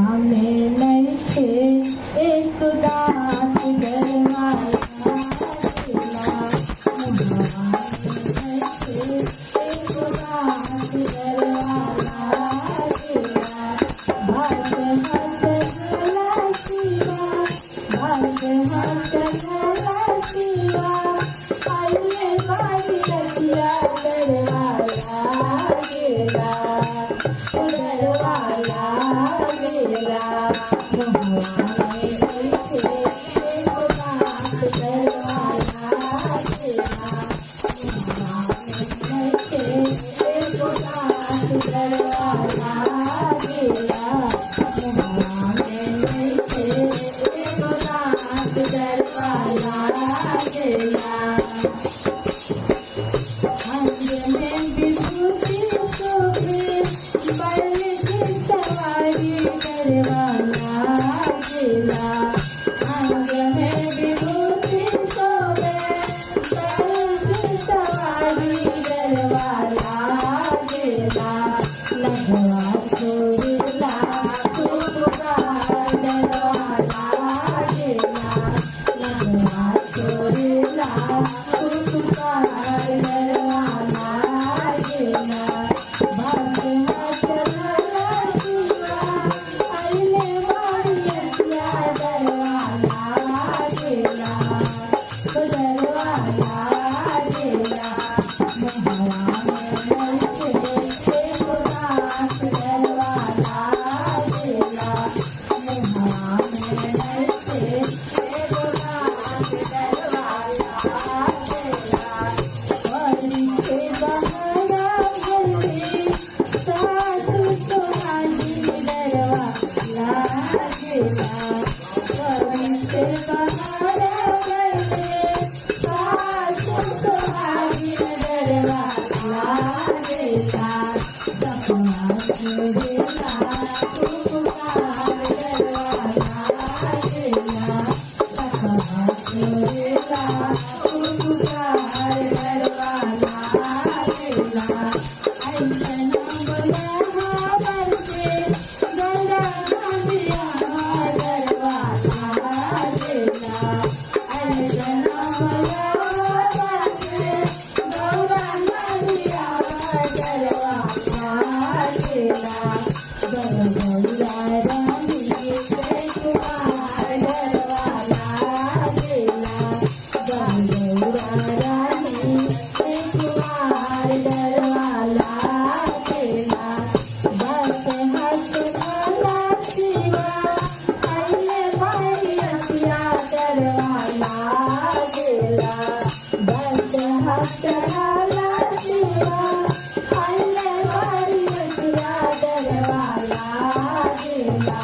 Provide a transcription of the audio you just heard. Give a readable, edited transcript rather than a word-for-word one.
में नहीं थे एक दास दरवाजा तेरा, नहीं थे एक दास दरवाजा तेरा। भाग हट भला शिवा, भाग हट भला शिवा, आइए बारी रखिया दरवाजा तेरा, दरवाजा तेरा। मुहवा में ऐसे एक दास दरवाजा तेरा, मुहवा में ऐसे एक दास दरवाजा तेरा, मुहवा में ऐसे एक दास दरवाजा तेरा। अंग में विभूति शोभे बैल की सवारी करवाना गेला, अंग में विभूति शोभे बैल की सवारी करवाना गेला। लगवा छोड़ला पुकार डरवाना गेला, लगवा छोड़ला पुकार डरवाना गेला। भाग हट भला शिवा, आइले बारियसिया दरवाजा गेला, दरवाजा गेला। मुहवा में ऐसे एक दास दरवाजा गेला, मुहवा में ऐसे एक दास दरवाजा गेला। बड़ी के बहारा भरते सासु सुहागी दरवाजा गेला, बड़ी के बहारा भरते सासु सुहागी दरवाजा गेला। सपना छोड़ेला पुकार दरवाजा गेला, सपना छोड़ेला पुकार दरवाजा गेला। ऐसन बोलहा बरसे गंगा नदिया दरवाजा गेला, ऐसन बोलहा बरसे गंगा नदिया दरवाजा गेला। गंगा रानी के कुमार दरवाजा गेला, गंगा रानी के कुमार दरवाजा गेला। बस हट भला शिवा, आइले बारियसिया दरवाजा गेला, बस हट भला शिवा, आइले बारियसिया दरवाजा गेला।